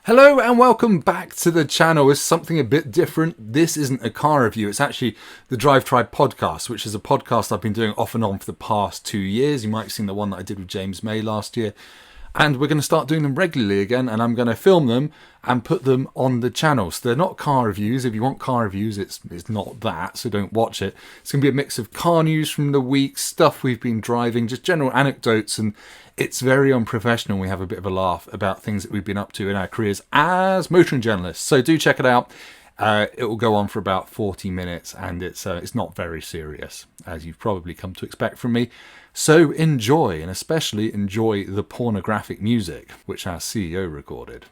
Hello and welcome back to the channel. It's something a bit different. This isn't a car review. It's actually the DriveTribe Podcast, which is a podcast I've been doing off and on for the past 2 years. You might have seen the one that I did with James May last year. And we're going to start doing them regularly again, and I'm going to film them and put them on the channel. So they're not car reviews. If you want car reviews, it's not that, so don't watch it. It's going to be a mix of car news from the week, stuff we've been driving, just general anecdotes, and it's very unprofessional. We have a bit of a laugh about things that we've been up to in our careers as motoring journalists. So do check it out. It will go on for about 40 minutes, and it's not very serious, as you've probably come to expect from me. So enjoy, and especially enjoy the pornographic music, which our CEO recorded.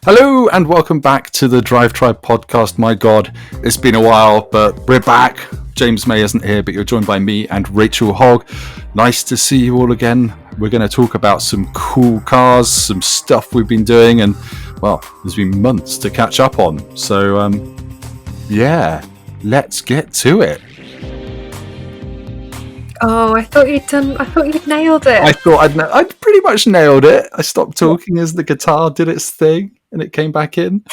Hello and welcome back to the DriveTribe Podcast. My God, it's been a while, but we're back. James May isn't here, but you're joined by me and Rachael Hogg. Nice to see you all again. We're going to talk about some cool cars, some stuff we've been doing, and, well, there's been months to catch up on. So, yeah, let's get to it. Oh, I thought you'd nailed it. I thought I'd pretty much nailed it. I stopped talking as the guitar did its thing, and it came back in.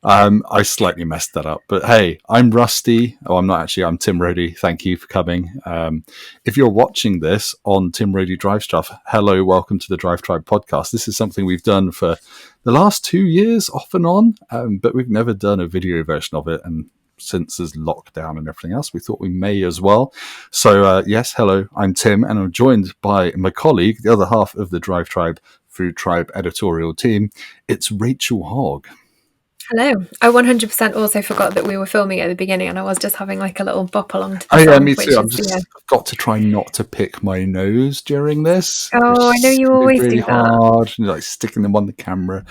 I slightly messed that up, but hey, I'm Rusty. Oh, I'm not actually. I'm Tim Rohde. Thank you for coming. If you're watching this on Tim Rohde Drive Stuff, hello, welcome to the DriveTribe Podcast. This is something we've done for the last 2 years, off and on, but we've never done a video version of it. And since there's lockdown and everything else, we thought we may as well. So yes, hello, I'm Tim, and I'm joined by my colleague, the other half of the DriveTribe FoodTribe editorial team. It's Rachael Hogg. Hello. I 100% also forgot that we were filming at the beginning, and I was just having like a little bop along to the song, me too. I've got to try not to pick my nose during this. Oh, I know you always really do that. Hard, and, like sticking them on the camera,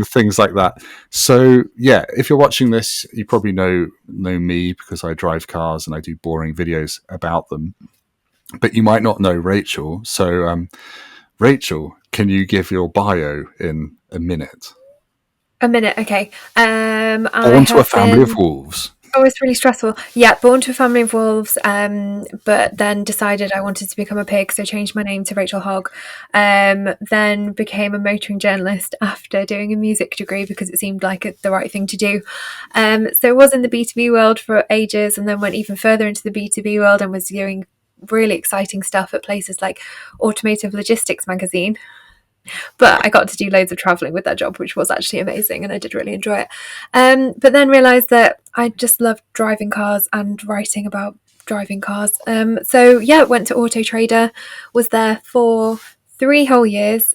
things like that. So yeah, if you're watching this, you probably know me because I drive cars and I do boring videos about them. But you might not know Rachael. So Rachael, can you give your bio in a minute? A minute, okay. Born to a family of wolves. Oh, it's really stressful. Yeah, born to a family of wolves, but then decided I wanted to become a pig, so changed my name to Rachael Hogg. Then became a motoring journalist after doing a music degree because it seemed like the right thing to do. So was in the B2B world for ages, and then went even further into the B2B world and was doing really exciting stuff at places like Automotive Logistics magazine. But I got to do loads of travelling with that job, which was actually amazing, and I did really enjoy it. But then realised that I just loved driving cars and writing about driving cars. So yeah, went to Auto Trader, was there for 3 whole years,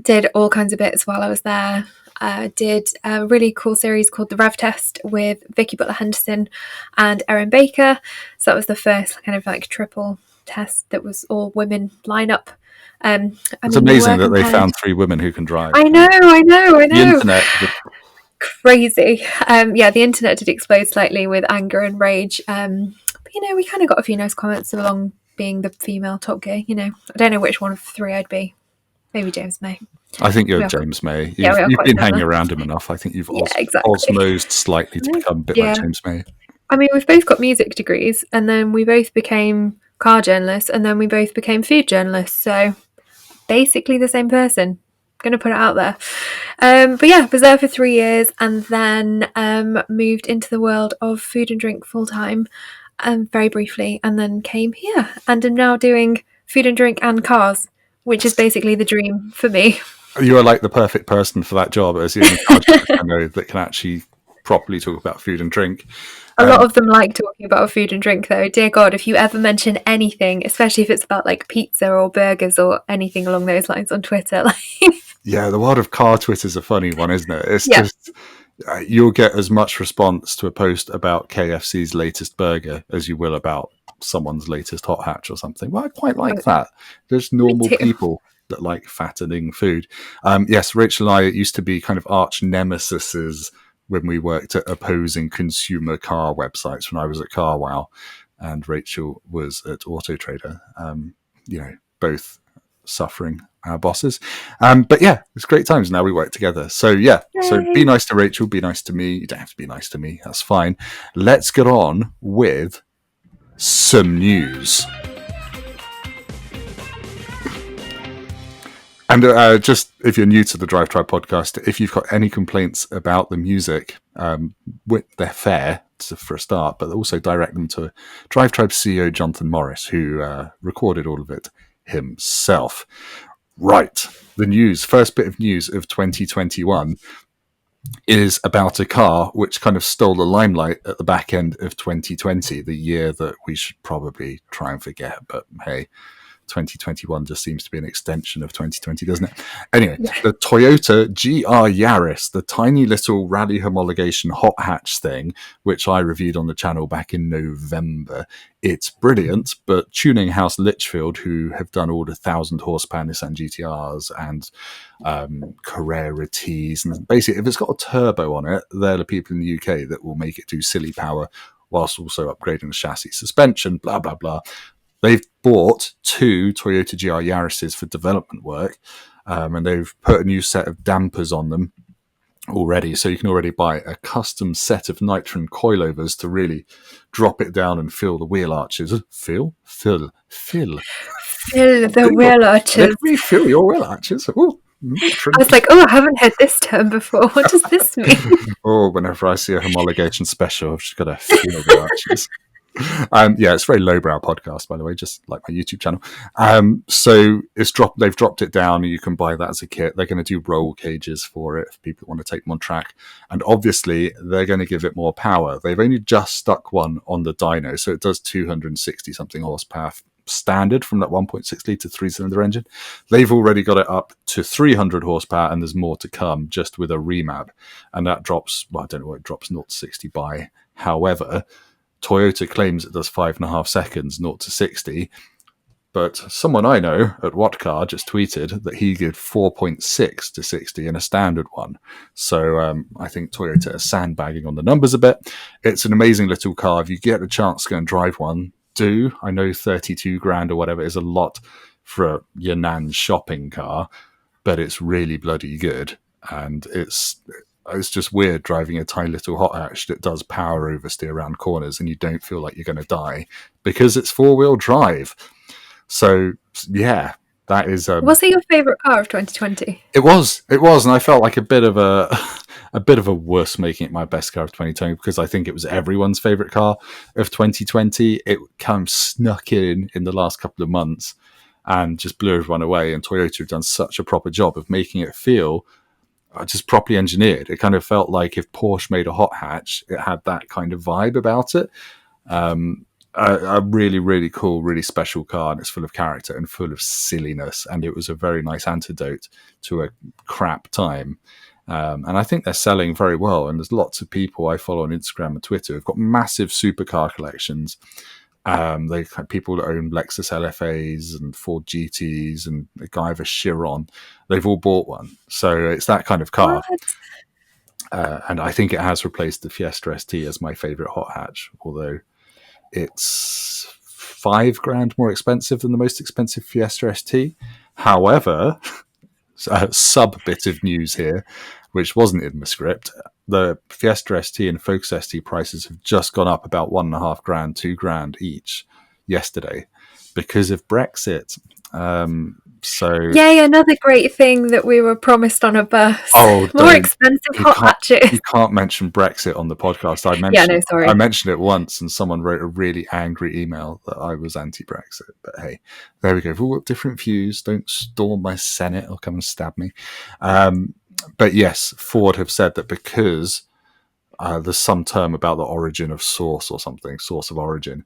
did all kinds of bits while I was there. Did a really cool series called The Rev Test with Vicky Butler-Henderson and Erin Baker. So that was the first kind of like triple test that was all women lineup. It's amazing that they found 3 women who can drive. I know. The internet. Crazy. Yeah, the internet did explode slightly with anger and rage. But, we kind of got a few nice comments along being the female Top Gear. I don't know which one of the 3 I'd be. Maybe James May. I think you're James May. You've been hanging around him enough. I think you've osmosed slightly to become a bit like James May. I mean, we've both got music degrees, and then we both became car journalists, and then we both became food journalists. So basically the same person. I'm going to put it out there. But yeah, was there for 3 years, and then moved into the world of food and drink full time, very briefly, and then came here and am now doing food and drink and cars, which is basically the dream for me. You are like the perfect person for that job, as the only car journalist I know that can actually properly talk about food and drink. A lot of them like talking about food and drink, though. Dear God, if you ever mention anything, especially if it's about like pizza or burgers or anything along those lines on Twitter, yeah, the world of car Twitter's a funny one, isn't it? It's just you'll get as much response to a post about KFC's latest burger as you will about someone's latest hot hatch or something. Well, I quite like that. There's normal people that like fattening food. Yes, Rachael and I used to be kind of arch nemesises when we worked at opposing consumer car websites when I was at CarWow and Rachael was at Auto Trader. Both suffering our bosses. But yeah, it's great times. Now we work together. So yeah, so be nice to Rachel, be nice to me. You don't have to be nice to me. That's fine. Let's get on with some news. And just if you're new to the DriveTribe podcast, if you've got any complaints about the music, they're fair for a start, but also direct them to DriveTribe CEO Jonathan Morris, who recorded all of it himself. Right, the news. First bit of news of 2021 is about a car which kind of stole the limelight at the back end of 2020, the year that we should probably try and forget, but hey, 2021 just seems to be an extension of 2020, doesn't it? Anyway, the Toyota GR Yaris, the tiny little rally homologation hot hatch thing, which I reviewed on the channel back in November. It's brilliant, but Tuning House Litchfield, who have done all the 1,000 horsepower Nissan GTRs and Carrera Ts, and basically if it's got a turbo on it, they're the people in the UK that will make it do silly power whilst also upgrading the chassis, suspension, blah, blah, blah. They've bought 2 Toyota GR Yarises for development work, and they've put a new set of dampers on them already. So you can already buy a custom set of nitron coilovers to really drop it down and fill the wheel arches. Fill the wheel arches. Let me fill your wheel arches. Ooh. I was like, I haven't heard this term before. What does this mean? Whenever I see a homologation special, I've just got to feel the arches. It's a very lowbrow podcast, by the way, just like my YouTube channel. So they've dropped it down, and you can buy that as a kit. They're going to do roll cages for it if people want to take them on track, and obviously they're going to give it more power. They've only just stuck one on the dyno, so it does 260 something horsepower standard from that 1.6 litre 3-cylinder engine. They've already got it up to 300 horsepower, and there's more to come just with a remap, and that drops, I don't know what it drops 0 to 60 by. However, Toyota claims it does 5.5 seconds, 0 to 60. But someone I know at Whatcar just tweeted that he did 4.6 to 60 in a standard one. So I think Toyota is sandbagging on the numbers a bit. It's an amazing little car. If you get a chance to go and drive one, do. I know 32 grand or whatever is a lot for your nan's shopping car, but it's really bloody good. And it's just weird driving a tiny little hot hatch that does power oversteer around corners and you don't feel like you're going to die because it's 4-wheel drive. So, yeah, that is... was it your favourite car of 2020? It was, and I felt like a bit of a wuss making it my best car of 2020 because I think it was everyone's favourite car of 2020. It kind of snuck in the last couple of months and just blew everyone away, and Toyota have done such a proper job of making it feel just properly engineered. It kind of felt like if Porsche made a hot hatch, it had that kind of vibe about it. A really, really cool, really special car, and it's full of character and full of silliness, and it was a very nice antidote to a crap time. And I think they're selling very well, and there's lots of people I follow on Instagram and Twitter who've got massive supercar collections. They've had people that own Lexus LFAs and Ford GTs and a guy with a Chiron. They've all bought one. So it's that kind of car. And I think it has replaced the Fiesta ST as my favorite hot hatch, although it's $5,000 more expensive than the most expensive Fiesta ST. However, a sub bit of news here, which wasn't in the script. The Fiesta ST and Focus ST prices have just gone up about $1,500, $2,000 each yesterday because of Brexit. Yay, another great thing that we were promised on a bus. More expensive hot hatches. You can't mention Brexit on the podcast. I mentioned it once, and someone wrote a really angry email that I was anti-Brexit. But hey, there we go. We've all got different views. Don't storm my Senate or come and stab me. But yes, Ford have said that because there's some term about the origin of source or something, source of origin,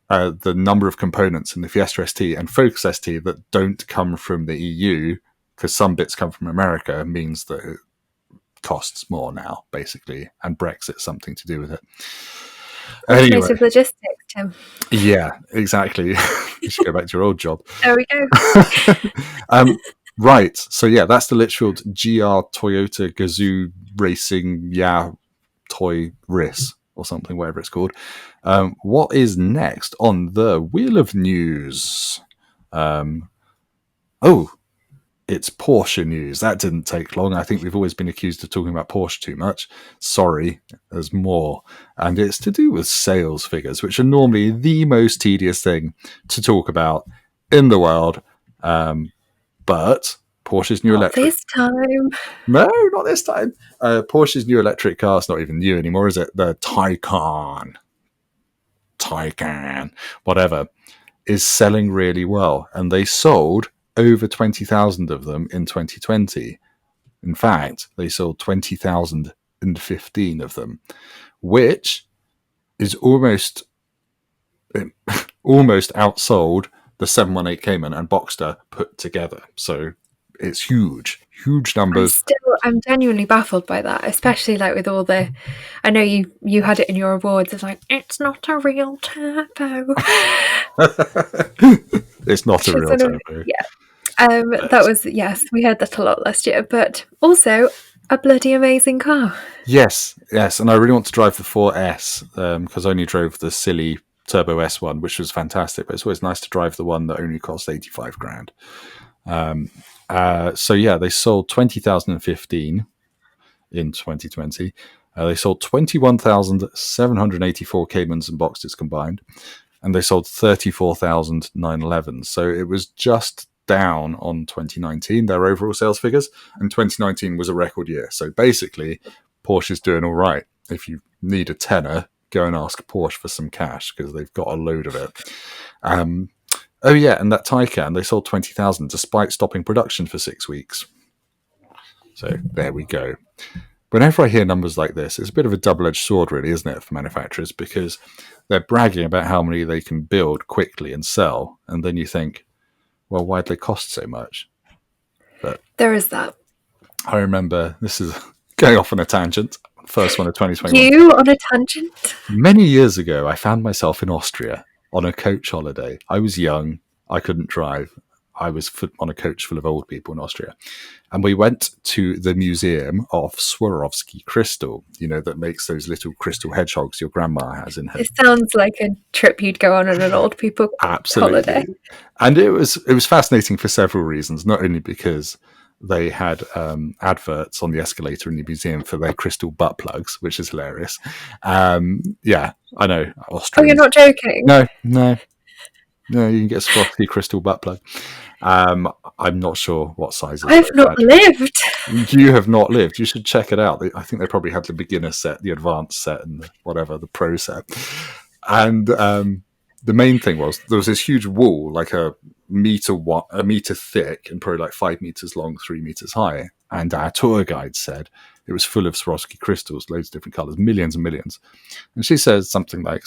the number of components in the Fiesta ST and Focus ST that don't come from the EU, because some bits come from America, means that it costs more now, basically, and Brexit's something to do with it. Anyway, logistics, Tim. Yeah, exactly. You should go back to your old job. There we go. Right, so yeah, that's the Litchfield GR Toyota Gazoo Racing Toy Riss or something, whatever it's called. What is next on the Wheel of News? it's Porsche news. That didn't take long. I think we've always been accused of talking about Porsche too much. Sorry, there's more. And it's to do with sales figures, which are normally the most tedious thing to talk about in the world. But Porsche's new electric... This time. No, not this time. Porsche's new electric car, it's not even new anymore, is it? The Taycan, whatever, is selling really well. And they sold over 20,000 of them in 2020. In fact, they sold 20,015 of them, which is almost outsold the 718 Cayman and Boxster put together. So it's huge numbers. I'm genuinely baffled by that, especially like with all the... I know you had it in your awards. It's like, it's not a real turbo. It's not a real turbo. Yeah. That was, yes, we heard that a lot last year, but also a bloody amazing car. Yes, and I really want to drive the 4S because I only drove the silly Turbo S one, which was fantastic, but it's always nice to drive the one that only costs 85 grand. So yeah, they sold 20,015 in 2020. They sold 21,784 Caymans and Boxsters combined, and they sold 34,911. So it was just down on 2019, their overall sales figures, and 2019 was a record year. So basically, Porsche's doing all right. If you need a tenner, go and ask Porsche for some cash because they've got a load of it. Oh yeah, and that Taycan, they sold 20,000 despite stopping production for 6 weeks. So there we go. Whenever I hear numbers like this, it's a bit of a double-edged sword, really, isn't it, for manufacturers? Because they're bragging about how many they can build quickly and sell, and then you think, well, why'd they cost so much? But there is that. I remember, this is going off on a tangent, first one of 2021. You on a tangent? Many years ago, I found myself in Austria on a coach holiday. I was young. I couldn't drive. I was on a coach full of old people in Austria. And we went to the museum of Swarovski crystal, that makes those little crystal hedgehogs your grandma has in her. It sounds like a trip you'd go on an old people holiday. And it was fascinating for several reasons, not only because they had adverts on the escalator in the museum for their crystal butt plugs, which is hilarious. Yeah, I know. Oh, you're not joking? No, you can get a Swarovski crystal butt plug. I'm not sure what sizes. I've not lived. You have not lived. You should check it out. I think they probably had the beginner set, the advanced set, and the pro set. And the main thing was there was this huge wall, like a meter thick and probably like 5 meters long, 3 meters high. And our tour guide said it was full of Swarovski crystals, loads of different colors, millions and millions. And she says something like,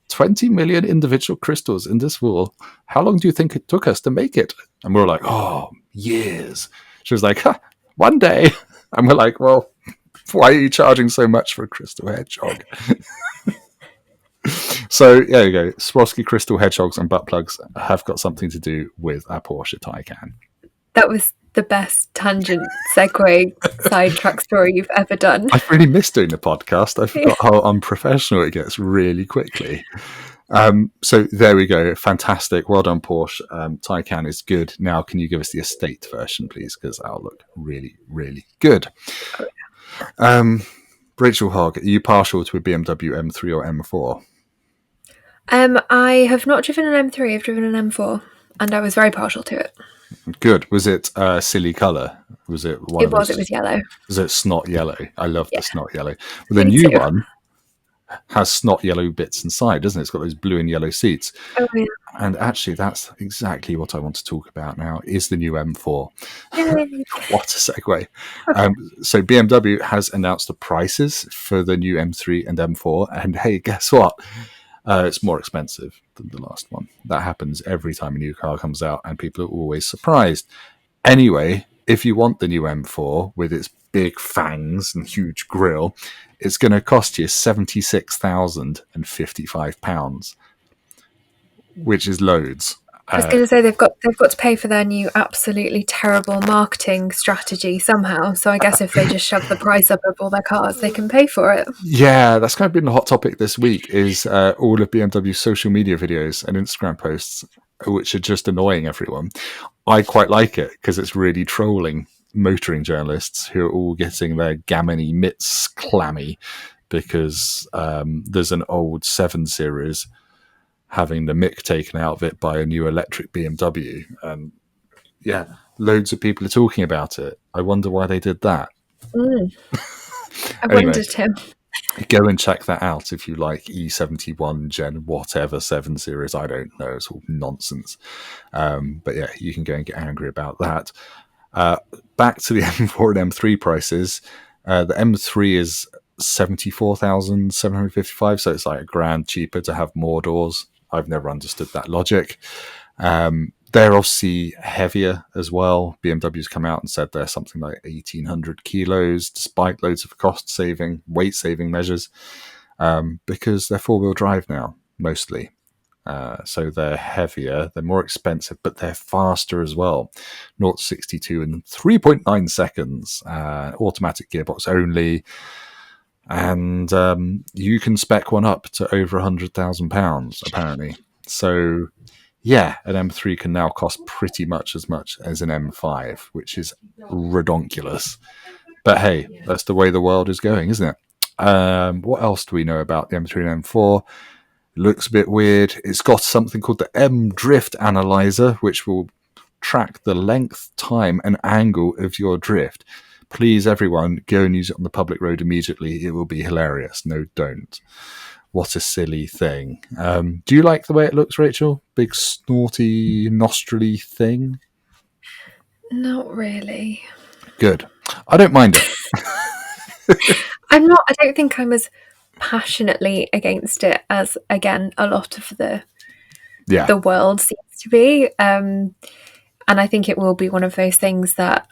20 million individual crystals in this wall. How long do you think it took us to make it? And we're like, oh, years. She was like, one day. And we're like, well, why are you charging so much for a crystal hedgehog? So there you go. Swarovski crystal hedgehogs and butt plugs have got something to do with our Porsche Taycan. That was the best tangent segue sidetrack story you've ever done. I've really missed doing the podcast. I forgot how unprofessional it gets really quickly. So there we go. Fantastic. Well done, Porsche. Taycan is good. Now, can you give us the estate version, please? Because that'll look really, really good. Rachael Hogg, are you partial to a BMW M3 or M4? I have not driven an M3. I've driven an M4, and I was very partial to it. Good. Was it a silly colour? Was it one? It was yellow. Was it snot yellow? I love the snot yellow. Well, the new one has snot yellow bits inside, doesn't it? It's got those blue and yellow seats. Oh, yeah. And actually, that's exactly what I want to talk about now, is the new M4. What a segue. So BMW has announced the prices for the new M3 and M4. And hey, guess what? It's more expensive than the last one. That happens every time a new car comes out, and people are always surprised. Anyway, if you want the new M4 with its big fangs and huge grille, it's going to cost you £76,055, which is loads. I was going to say they've got to pay for their new absolutely terrible marketing strategy somehow. So I guess if they just shove the price up of all their cars, they can pay for it. Yeah, that's kind of been the hot topic this week, is all of BMW's social media videos and Instagram posts, which are just annoying everyone. I quite like it because it's really trolling motoring journalists who are all getting their gammony mitts clammy because there's an old 7 Series having the mick taken out of it by a new electric BMW. And yeah, loads of people are talking about it. I wonder why they did that. I wondered, Tim. Go and check that out if you like E71 Gen whatever 7 Series. I don't know. It's all nonsense. But yeah, you can go and get angry about that. Back to the M4 and M3 prices. The M3 is 74,755, so it's like $1,000 cheaper to have more doors. I've never understood that logic. They're obviously heavier as well. BMW's come out and said they're something like 1,800 kilos, despite loads of cost-saving, weight-saving measures, because they're four-wheel drive now, mostly. So they're heavier, they're more expensive, but they're faster as well. 0-62 in 3.9 seconds, automatic gearbox only, and you can spec one up to over £100,000 apparently. So yeah, an M3 can now cost pretty much as an M5, which is redonkulous. But hey, that's the way the world is going, isn't it? What else do we know about the M3 and M4? It looks a bit weird. It's got something called the M Drift Analyzer, which will track the length, time, and angle of your drift. Please, everyone, go and use it on the public road immediately. It will be hilarious. No, don't. What a silly thing. Do you like the way it looks, Rachel? Big, snorty, nostrily thing? Not really. Good. I don't mind it. I don't think I'm as passionately against it as, again, a lot of the world seems to be. And I think it will be one of those things that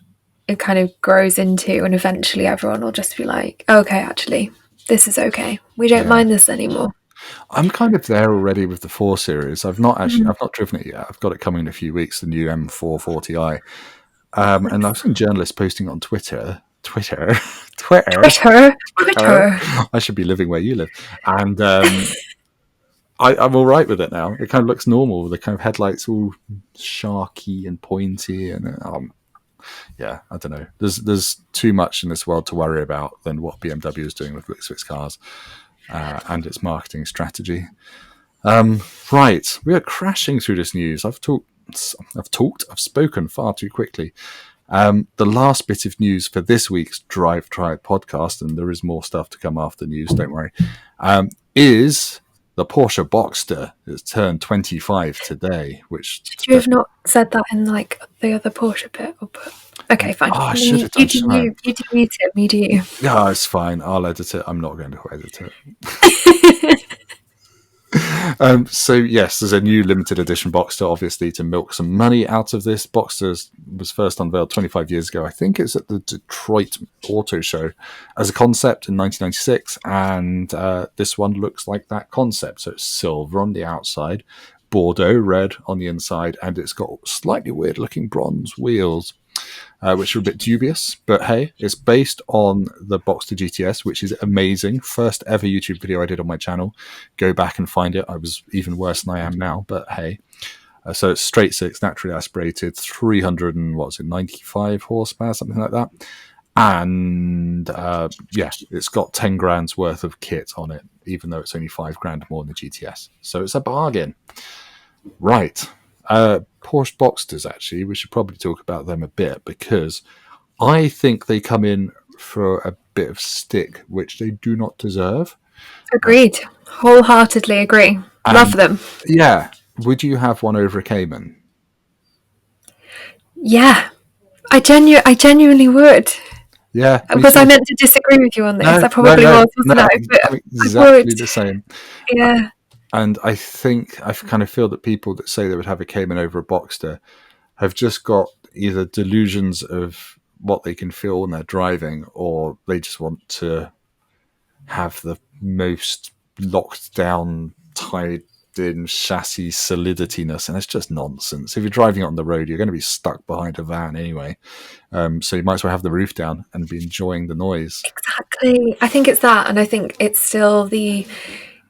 it kind of grows into, and eventually everyone will just be like, okay, actually, this is okay. We don't mind this anymore. I'm kind of there already with the 4 Series. I've not driven it yet. I've got it coming in a few weeks, the new M440i. And I've seen journalists posting on Twitter. I should be living where you live. And I'm all right with it now. It kind of looks normal. The kind of headlights all sharky and pointy, and yeah, I don't know. There's too much in this world to worry about than what BMW is doing with its cars and its marketing strategy. Right, we are crashing through this news. I've spoken far too quickly. The last bit of news for this week's DriveTribe podcast, and there is more stuff to come after news, don't worry, is the Porsche Boxster. It's turned 25 today. Which should you have not said that in like the other Porsche bit? Okay, fine. Oh, I should have done. You do it. Me do you? Yeah, it's fine. I'll edit it. I'm not going to edit it. So yes, there's a new limited edition Boxster, obviously, to milk some money out of this. Boxster was first unveiled 25 years ago. I think it's at the Detroit Auto Show as a concept in 1996, and this one looks like that concept. So it's silver on the outside, Bordeaux red on the inside, and it's got slightly weird looking bronze wheels, which are a bit dubious, but hey, it's based on the Boxster GTS, which is amazing. First ever YouTube video I did on my channel. Go back and find it. I was even worse than I am now, but hey. So it's straight six, naturally aspirated, 395 horsepower, something like that. And yeah, it's got 10 grand's worth of kit on it, even though it's only 5 grand more than the GTS. So it's a bargain. Right. Porsche Boxsters, actually, we should probably talk about them a bit, because I think they come in for a bit of stick, which they do not deserve. Agreed. Wholeheartedly agree. Love them. Yeah. Would you have one over a Cayman? Yeah. I genuinely would. Yeah. Was I meant to disagree with you on this? I probably was, wasn't I? But exactly the same. Yeah. And I kind of feel that people that say they would have a Cayman over a Boxster have just got either delusions of what they can feel when they're driving, or they just want to have the most locked down, tied in chassis solidityness, and it's just nonsense. If you're driving it on the road, you're going to be stuck behind a van anyway. So you might as well have the roof down and be enjoying the noise. Exactly. I think it's that, and I think it's still the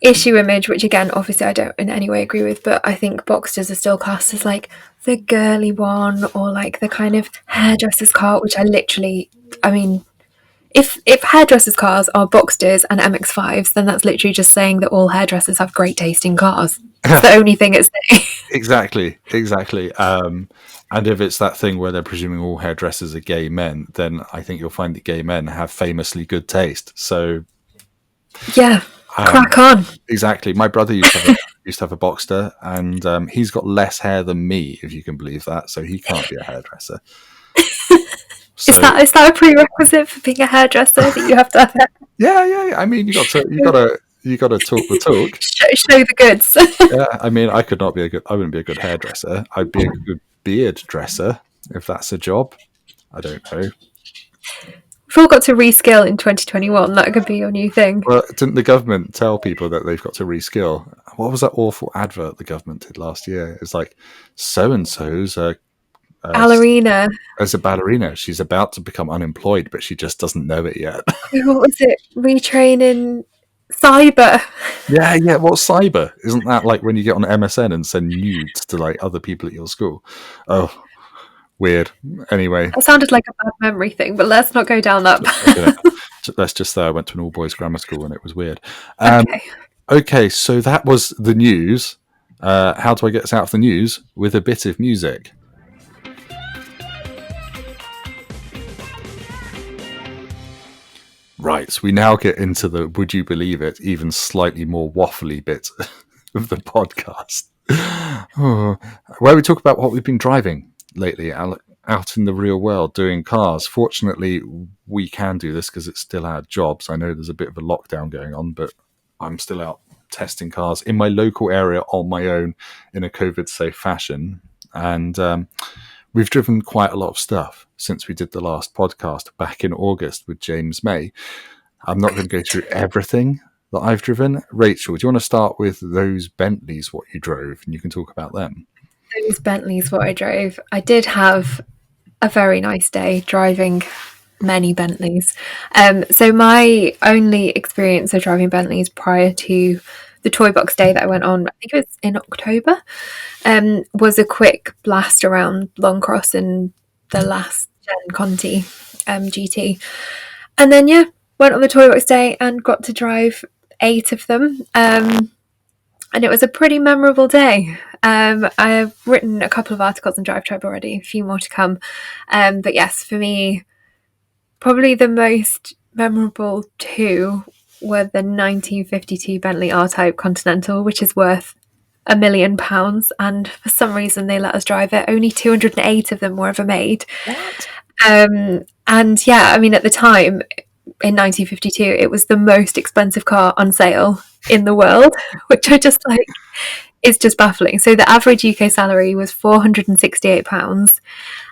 issue image, which again, obviously I don't in any way agree with, but I think Boxsters are still classed as like the girly one, or like the kind of hairdresser's car, which I mean, if hairdressers' cars are Boxsters and MX-5s, then that's literally just saying that all hairdressers have great taste in cars. It's the only thing it's saying. Exactly. And if it's that thing where they're presuming all hairdressers are gay men, then I think you'll find that gay men have famously good taste. So yeah, crack on. Exactly. My brother used to have a Boxster, and he's got less hair than me, if you can believe that. So he can't be a hairdresser. So, is that a prerequisite for being a hairdresser, that you have to have hair? Yeah. I mean, you got to talk the talk. Show the goods. Yeah, I mean, I wouldn't be a good hairdresser. I'd be a good beard dresser, if that's a job. I don't know. We've all got to reskill in 2021. That could be your new thing. Well, didn't the government tell people that they've got to reskill? What was that awful advert the government did last year? It's like, so-and-so's ballerina. As a ballerina, she's about to become unemployed, but she just doesn't know it yet. What was it? Retraining cyber. Yeah. What's cyber? Isn't that like when you get on MSN and send nudes to like other people at your school? Oh, weird. Anyway, It sounded like a bad memory thing, but let's not go down that path. Let's just say I went to an all-boys grammar school and it was weird. Okay, so that was the news. How do I get us out of the news? With a bit of music. Right, we now get into the would you believe it, even slightly more waffly bit of the podcast, where we talk about what we've been driving lately out in the real world doing cars. Fortunately, we can do this because it's still our jobs. I know there's a bit of a lockdown going on, but I'm still out testing cars in my local area on my own in a COVID-safe fashion. And we've driven quite a lot of stuff since we did the last podcast back in August with James May. I'm not going to go through everything that I've driven. Rachel, do you want to start with those Bentleys, what you drove, and you can talk about them? Those Bentleys, what I drove. I did have a very nice day driving many Bentleys. So my only experience of driving Bentleys prior to the toy box day that I went on, I think it was in October, was a quick blast around Longcross and the last gen Conti GT. And then, went on the toy box day and got to drive 8 of them. And it was a pretty memorable day. I've written a couple of articles on DriveTribe already, a few more to come. But yes, for me, probably the most memorable 2 were the 1952 Bentley R-Type Continental, which is worth £1 million, and for some reason they let us drive it. Only 208 of them were ever made. What? And yeah, I mean, at the time in 1952, it was the most expensive car on sale in the world, which I just like, it's just baffling. So the average UK salary was £468,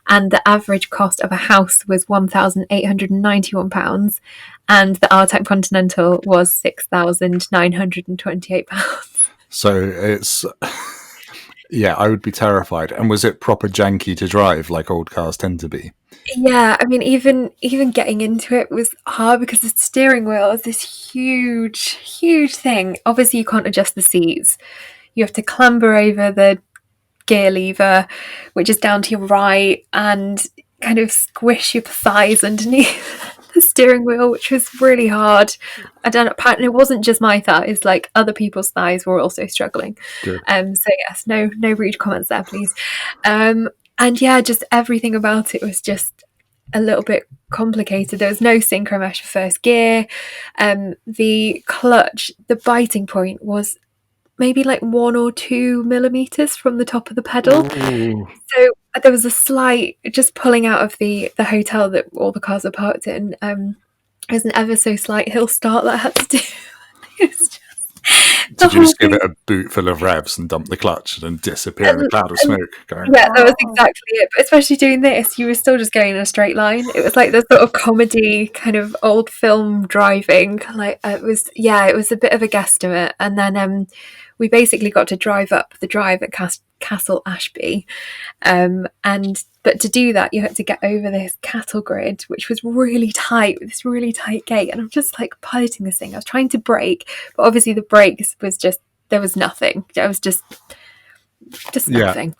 and the average cost of a house was £1,891, and the R-Type Continental was £6,928. So it's, yeah, I would be terrified. And was it proper janky to drive, like old cars tend to be? Yeah, I mean, even getting into it was hard because the steering wheel is this huge thing. Obviously, you can't adjust the seats. You have to clamber over the gear lever, which is down to your right, and kind of squish your thighs underneath the steering wheel, which was really hard. Apparently it wasn't just my thighs, like other people's thighs were also struggling. Good. So yes, no rude comments there, please. And yeah, just everything about it was just a little bit complicated. There was no synchro mesh for first gear. The clutch, the biting point was maybe like 1 or 2 millimeters from the top of the pedal. Ooh. So there was a slight, just pulling out of the hotel that all the cars were parked in, there's an ever so slight hill start that I had to do. It was just, did you just give it a boot full of revs and dump the clutch and then disappear in a cloud of smoke? Yeah, that was exactly it. But especially doing this, you were still just going in a straight line. It was like the sort of comedy kind of old film driving. Like it was a bit of a guesstimate. And then we basically got to drive up the drive at Castle Ashby. But to do that, you had to get over this cattle grid, which was really tight, with this really tight gate. And I'm just like piloting this thing. I was trying to brake, but obviously the brakes was just, there was nothing. There was just nothing.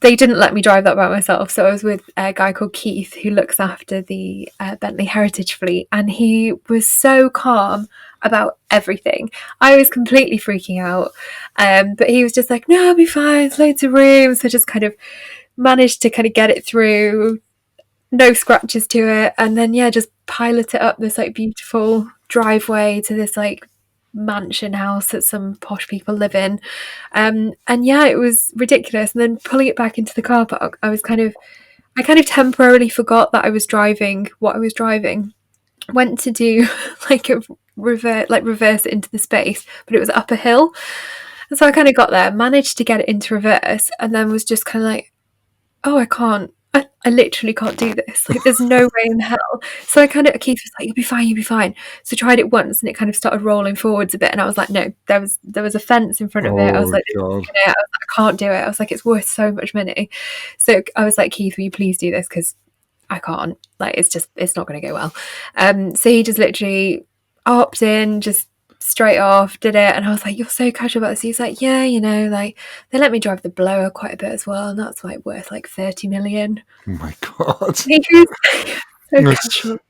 They didn't let me drive that by myself, so I was with a guy called Keith who looks after the Bentley Heritage fleet, and he was so calm about everything. I was completely freaking out, but he was just like, no, I'll be fine, there's loads of room. So just kind of managed to kind of get it through, no scratches to it, and then just pilot it up this like beautiful driveway to this like mansion house that some posh people live in, and it was ridiculous. And then pulling it back into the car park, I kind of temporarily forgot that I was driving what I was driving. Went to do like a reverse it into the space, but it was up a hill, and so I kind of got there, managed to get it into reverse, and then was just kind of like, oh, I literally can't do this. Like, there's no way in hell. So Keith was like, you'll be fine. So tried it once, and it kind of started rolling forwards a bit. And I was like, no, there was a fence in front of it. I was like, I can't do it. I was like, it's worth so much money. So I was like, Keith, will you please do this? Because I can't. Like, it's not going to go well. So he just literally hopped in, just straight off, did it. And I was like, you're so casual about this. He's like, yeah, like they let me drive the blower quite a bit as well, and that's like worth like 30 million. Oh my God. So it's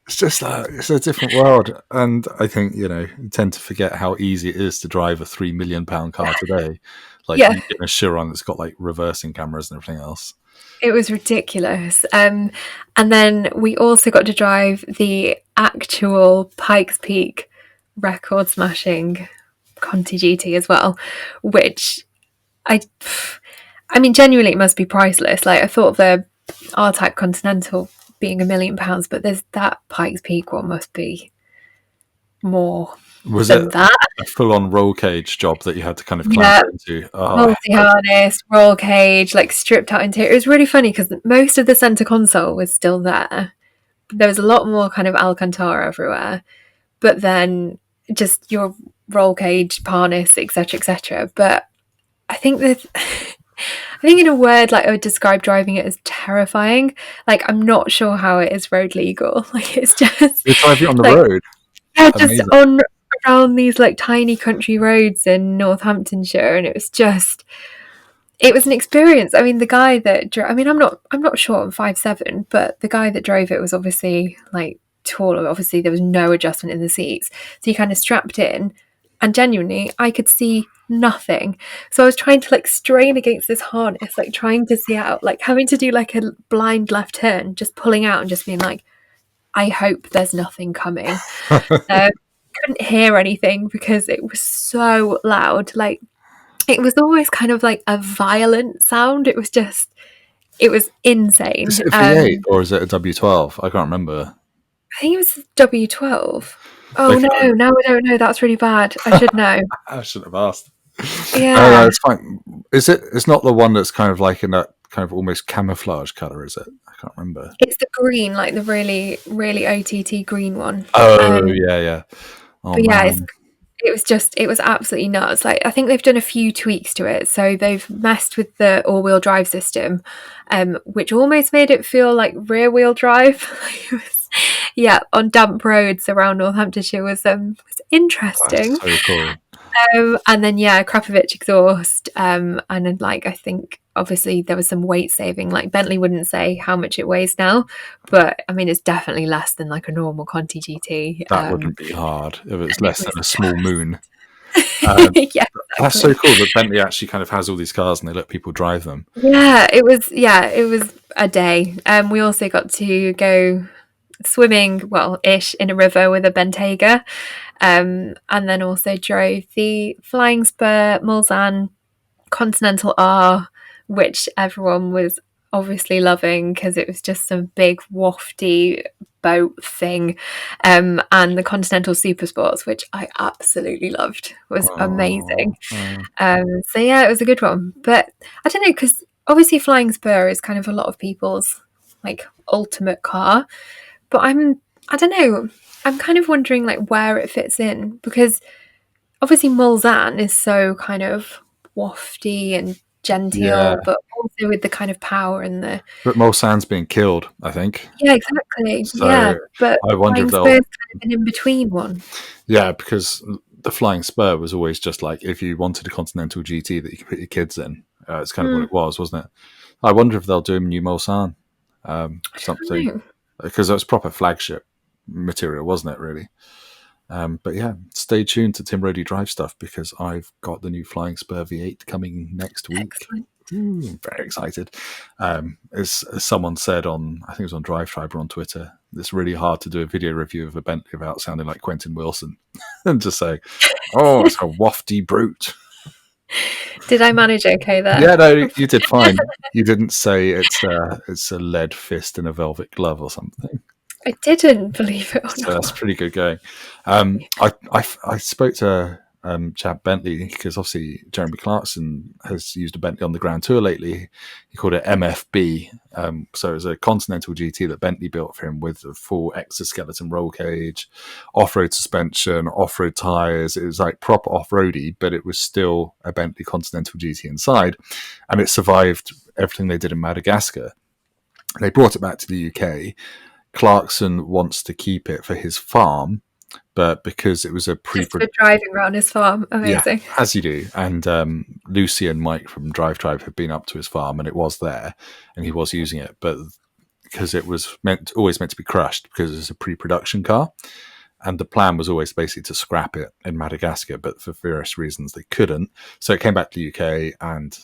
just it's a different world. And I think, you tend to forget how easy it is to drive a £3 million car today. Like in a Chiron that's got like reversing cameras and everything else. It was ridiculous. And then we also got to drive the actual Pikes Peak record smashing Conti GT as well, which I mean genuinely it must be priceless. Like, I thought the R-Type Continental being £1 million, but there's that Pikes Peak one must be more. Was it that a full-on roll cage job that you had to kind of clamp into? Multi-harness, roll cage, like stripped out interior. It was really funny because most of the center console was still there. There was a lot more kind of Alcantara everywhere, but then just your roll cage, harness, etc. But I think in a word, like, I would describe driving it as terrifying. Like, I'm not sure how it is road legal. Like, it's just, you're driving on the road. Yeah, just around these like tiny country roads in Northamptonshire, and it was an experience. I mean, the guy that I'm not sure, I'm 5'7", but the guy that drove it was obviously like taller. Obviously there was no adjustment in the seats, so he kind of strapped in, and genuinely I could see nothing. So I was trying to like strain against this harness, like trying to see out, like having to do like a blind left turn, just pulling out and just being like, I hope there's nothing coming. Couldn't hear anything because it was so loud. Like, it was almost kind of like a violent sound. It was insane. Is it a V8 or is it a W12? I can't remember. I think it was W12. Oh no, now I don't know. That's really bad. I should know. I should have asked. Yeah, no, it's fine. Is it? It's not the one that's kind of like in that kind of almost camouflage color, is it? I can't remember. It's the green, like the really, really OTT green one. Oh yeah. Oh, but yeah, it was absolutely nuts. Like, I think they've done a few tweaks to it. So they've messed with the all-wheel drive system, which almost made it feel like rear-wheel drive. On damp roads around Northamptonshire was interesting. That's so cool. And then Krapovich exhaust, and then like I think obviously there was some weight saving. Like, Bentley wouldn't say how much it weighs now, but I mean it's definitely less than like a normal Conti GT. That wouldn't be hard if it's less than a small moon. That's so cool that Bentley actually kind of has all these cars and they let people drive them. It was a day. We also got to go swimming, ish, in a river with a Bentayga, and then also drove the Flying Spur Mulsanne Continental R, which everyone was obviously loving because it was just some big wafty boat thing, and the Continental Super Sports, which I absolutely loved, was amazing. So it was a good one. But I don't know, because obviously Flying Spur is kind of a lot of people's like ultimate car, but I don't know, I'm kind of wondering like where it fits in, because obviously Mulsanne is so kind of wafty and genteel, Yeah. but also with the kind of power and the... But Mulsanne's being killed, I think. Yeah, exactly. So Yeah, but I wonder Flying if they'll... Spur's kind of an in-between one. Yeah, because the Flying Spur was always just like, if you wanted a Continental GT that you could put your kids in, it's kind of what it was, wasn't it? I wonder if they'll do a new Mulsanne, something, because that was proper flagship material, wasn't it, really? But yeah, stay tuned to Tim Rodey Drive stuff, because I've got the new Flying Spur V8 coming next week. Excellent. I'm very excited. As someone said on, I think it was on DriveTribe or on Twitter, it's really hard to do a video review of a Bentley without sounding like Quentin Wilson and just say, "Oh, it's a wafty brute." Did I manage okay there? Yeah, no, you did fine. You didn't say it's a lead fist in a velvet glove or something. I didn't, believe it or So not. that's pretty good going. I spoke to chap Bentley, because obviously Jeremy Clarkson has used a Bentley on the Grand Tour lately. He called it MFB. So it was a Continental GT that Bentley built for him with a full exoskeleton roll cage, off-road suspension, off-road tyres. It was like proper off-roady, but it was still a Bentley Continental GT inside. And it survived everything they did in Madagascar. They brought it back to the UK. Clarkson wants to keep it for his farm, but because it was a Just for driving around his farm. Amazing. Yeah, as you do. And Lucy and Mike from DriveTribe have been up to his farm, and it was there, and he was using it, but because it was always meant to be crushed, because it was a pre-production car, and the plan was always basically to scrap it in Madagascar, but for various reasons they couldn't. So it came back to the UK, and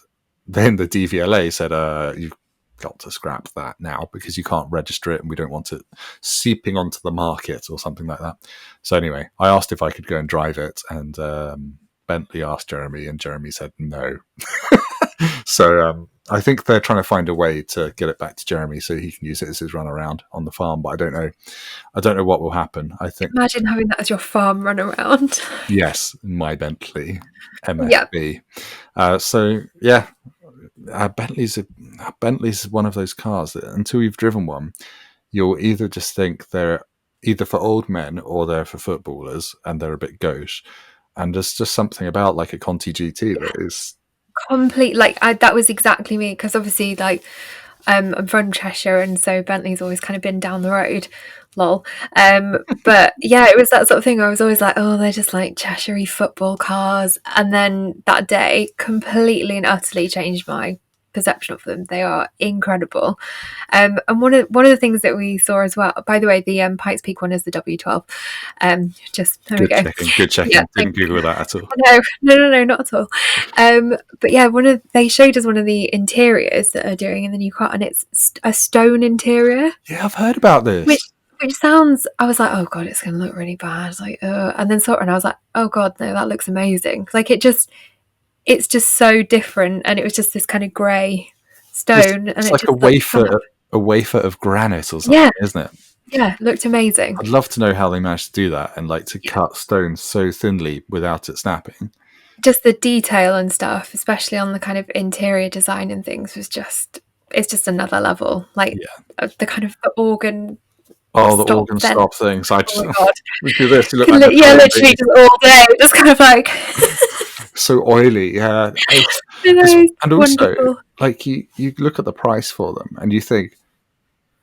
then the DVLA said, you've got to scrap that now, because you can't register it, and we don't want it seeping onto the market or something like that. So anyway, I asked if I could go and drive it, and Bentley asked Jeremy, and Jeremy said no. So I think they're trying to find a way to get it back to Jeremy so he can use it as his run around on the farm, but I don't know what will happen. I think, imagine having that as your farm run around. Yes, my Bentley MFB. So yeah, Bentley's one of those cars that until you've driven one, you'll either just think they're either for old men or they're for footballers, and they're a bit gauche. And there's just something about like a Conti GT that is complete. Like that was exactly me, because obviously, like, I'm from Cheshire, and so Bentley's always kind of been down the road. Lol. But yeah, it was that sort of thing. I was always like, oh, they're just like Cheshire football cars. And then that day completely and utterly changed my perception of them. They are incredible. And one of the things that we saw as well, by the way, the Pikes Peak one is the W12. Just there good we go. Good checking. Yeah, Didn't Google that at all. No, not at all. But yeah, they showed us one of the interiors that are doing in the new car, and it's a stone interior. Yeah, I've heard about this. Which sounds, I was like, oh god, it's going to look really bad. I was like, and then saw it, and I was like, oh god, no, that looks amazing. Like it's just so different, and it was just this kind of grey stone, it's and like a wafer of granite or something, isn't it? Yeah, looked amazing. I'd love to know how they managed to do that, and like to cut stone so thinly without it snapping. Just the detail and stuff, especially on the kind of interior design and things, it's just another level. Like the kind of the organ. Oh, the organ stop things. I just we do this. Literally just all day, just kind of like so oily. Yeah, and also wonderful. Like you look at the price for them, and you think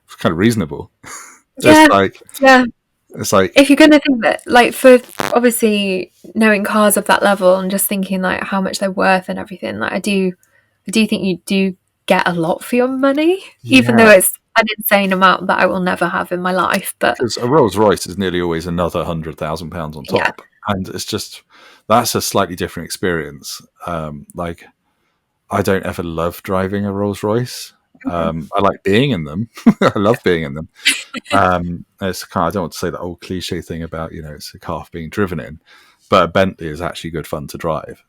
it's kind of reasonable. It's like if you're going to think that, like, for obviously knowing cars of that level and just thinking like how much they're worth and everything. Like I do think you do get a lot for your money, even though it's an insane amount that I will never have in my life. But because a Rolls Royce is nearly always another £100,000 on top, and it's just that's a slightly different experience. Like I don't ever love driving a Rolls Royce. I like being in them. I love being in them. It's kind of, I don't want to say that old cliche thing about it's a car being driven in, but a Bentley is actually good fun to drive.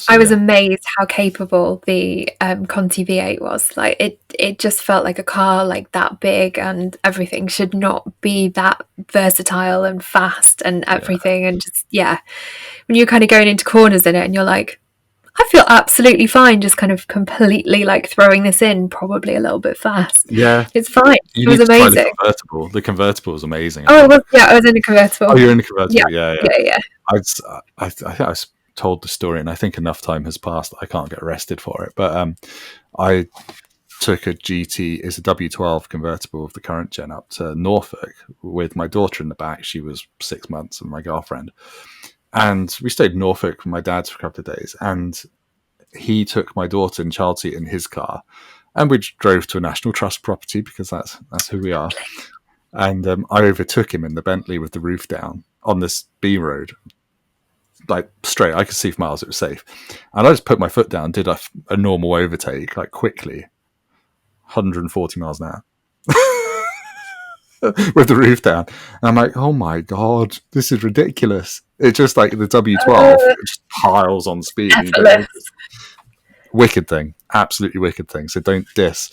I was amazed how capable the Conti V8 was. Like it just felt like a car like that big, and everything should not be that versatile and fast and everything. And just when you're kind of going into corners in it, and you're like, I feel absolutely fine just kind of completely like throwing this in, probably a little bit fast. Yeah, it's fine. It was amazing. The convertible was amazing. Oh, I was in a convertible. Oh, you're in a convertible. Yeah. I I think I was told the story, and I think enough time has passed that I can't get arrested for it. But I took a GT, it's a W12 convertible of the current gen, up to Norfolk with my daughter in the back. She was 6 months, and my girlfriend. And we stayed in Norfolk with my dad's for a couple of days. And he took my daughter in child seat in his car. And we drove to a National Trust property because that's who we are. And I overtook him in the Bentley with the roof down on this B road. Like straight, I could see for miles, it was safe. And I just put my foot down, did a normal overtake, like quickly. 140 miles an hour with the roof down. And I'm like, oh my God, this is ridiculous. It's just like the W12, it just piles on speed. Wicked thing, absolutely wicked thing. So don't diss.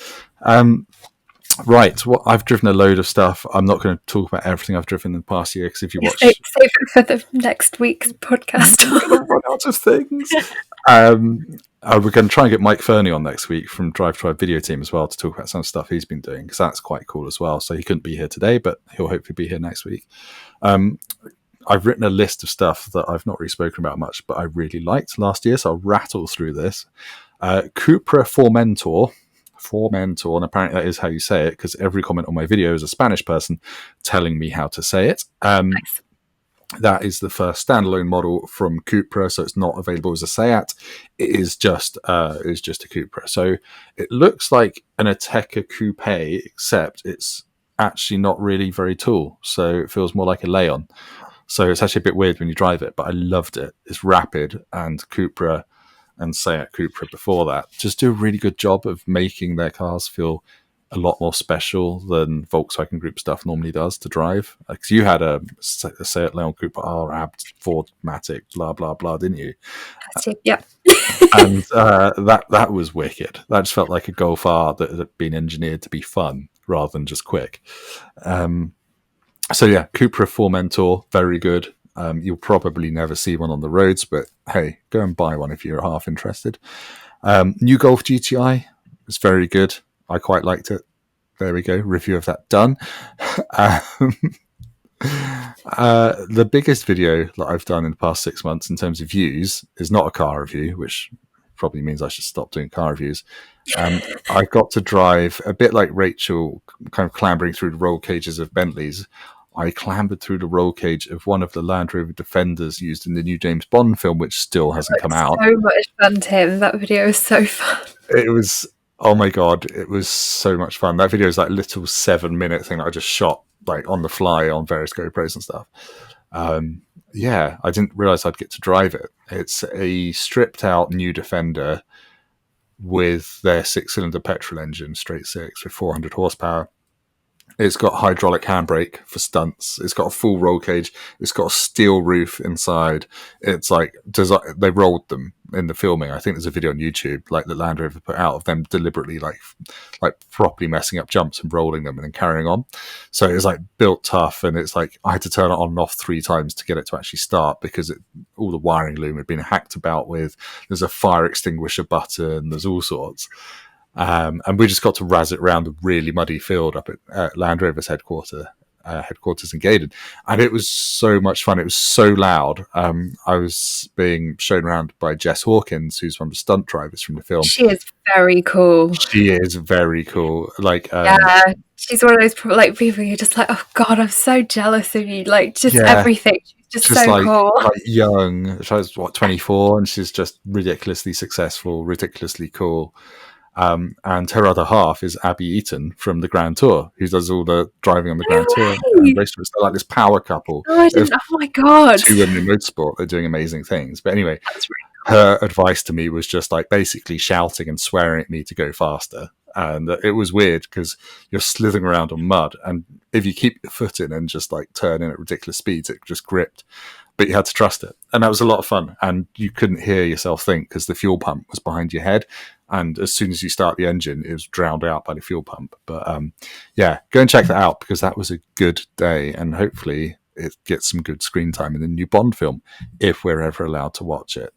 Right, well, I've driven a load of stuff. I'm not going to talk about everything I've driven in the past year because if you watch, save it for the next week's podcast. I'm going to run out of things. We're going to try and get Mike Fernie on next week from DriveTribe Video Team as well to talk about some stuff he's been doing, because that's quite cool as well. So he couldn't be here today, but he'll hopefully be here next week. I've written a list of stuff that I've not really spoken about much, but I really liked last year, so I'll rattle through this. Cupra Formentor, and apparently that is how you say it, because every comment on my video is a Spanish person telling me how to say it. Nice. That is the first standalone model from Cupra, so it's not available as a Seat. It is just a Cupra. So it looks like an Ateca Coupe, except it's actually not really very tall. So it feels more like a Leon. So it's actually a bit weird when you drive it, but I loved it. It's rapid, and Cupra and Seat Cupra before that just do a really good job of making their cars feel a lot more special than Volkswagen Group stuff normally does to drive. Because you had a Seat Leon Cupra R, Ford Matic, blah blah blah, didn't you? Yeah. And that was wicked. That just felt like a Golf R that had been engineered to be fun rather than just quick. So yeah, Cupra Formentor, very good. You'll probably never see one on the roads, but hey, go and buy one if you're half interested. New Golf GTI is very good. I quite liked it. There we go. Review of that done. The biggest video that I've done in the past 6 months in terms of views is not a car review, which probably means I should stop doing car reviews. I got to drive a bit like Rachael, kind of clambering through the roll cages of Bentleys. I clambered through the roll cage of one of the Land Rover Defenders used in the new James Bond film, which still hasn't come out. So much fun, Tim. That video was so fun. It was, oh my God, it was so much fun. That video is like a little 7-minute thing that I just shot like on the fly on various GoPros and stuff. Yeah, I didn't realize I'd get to drive it. It's a stripped out new Defender with their 6-cylinder petrol engine, straight six, with 400 horsepower. It's got hydraulic handbrake for stunts. It's got a full roll cage. It's got a steel roof inside. It's like they rolled them in the filming. I think there's a video on YouTube, like that Land Rover put out, of them deliberately like properly messing up jumps and rolling them and then carrying on. So it's like built tough, and it's like I had to turn it on and off 3 times to get it to actually start because all the wiring loom had been hacked about with. There's a fire extinguisher button. There's all sorts. And we just got to razz it around a really muddy field up at Land Rover's headquarters in Gaydon. And it was so much fun. It was so loud. I was being shown around by Jess Hawkins, who's one of the stunt drivers from the film. She is very cool. She is very cool. Like, yeah, she's one of those like people you're just like, oh God, I'm so jealous of you. Like just everything. She's just so like, cool. Like young. She was 24, and she's just ridiculously successful, ridiculously cool. And her other half is Abby Eaton from the Grand Tour, who does all the driving on the Grand Tour. They're like this power couple. Oh my God. 2 women in motorsport. They're doing amazing things. But anyway, her advice to me was just like basically shouting and swearing at me to go faster. And it was weird because you're slithering around on mud, and if you keep your foot in and just like turn in at ridiculous speeds, it just gripped. But you had to trust it. And that was a lot of fun. And you couldn't hear yourself think because the fuel pump was behind your head. And as soon as you start the engine, it was drowned out by the fuel pump. But yeah, go and check that out because that was a good day. And hopefully it gets some good screen time in the new Bond film if we're ever allowed to watch it.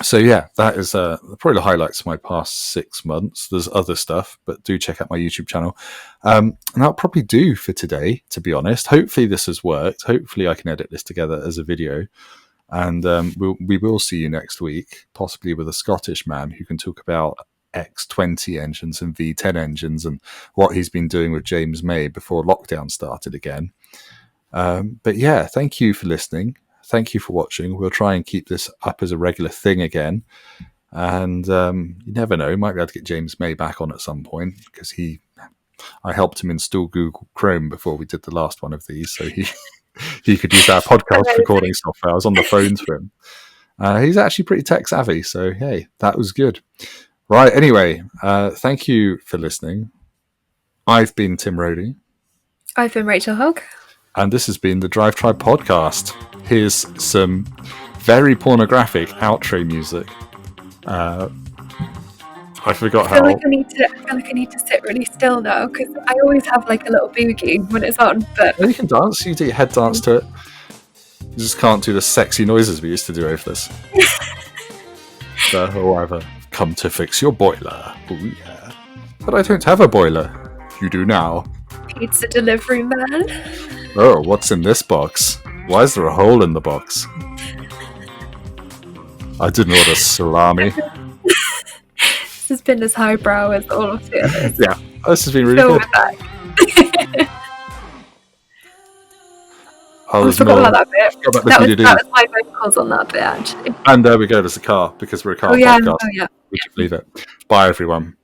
So yeah, that is probably the highlights of my past 6 months. There's other stuff, but do check out my YouTube channel. And that'll probably do for today, to be honest. Hopefully this has worked. Hopefully I can edit this together as a video. And we will see you next week, possibly with a Scottish man who can talk about X20 engines and V10 engines and what he's been doing with James May before lockdown started again. But yeah, thank you for listening. Thank you for watching. We'll try and keep this up as a regular thing again. And you never know, might be able to get James May back on at some point, because I helped him install Google Chrome before we did the last one of these, so he could use our podcast recording software. I was on the phone to him. He's actually pretty tech savvy, so hey, that was good. Right, anyway, thank you for listening. I've been Tim Rohde. I've been Rachael Hogg. And this has been the DriveTribe Podcast. Here's some very pornographic outro music. I forgot how. I feel like I need to sit really still now, because I always have like a little boogie when it's on. But you can dance. You do your head dance to it. You just can't do the sexy noises we used to do over this. Or I've come to fix your boiler. Oh yeah. But I don't have a boiler. You do now. Pizza delivery man. Oh, what's in this box? Why is there a hole in the box? I didn't order salami. This has been as highbrow as all of the others. Yeah, this has been really good. I forgot about that bit. That was my vocals on that bit, actually. And there we go, there's a car, because we're a car podcast. Oh, yeah. We should leave it. Bye, everyone.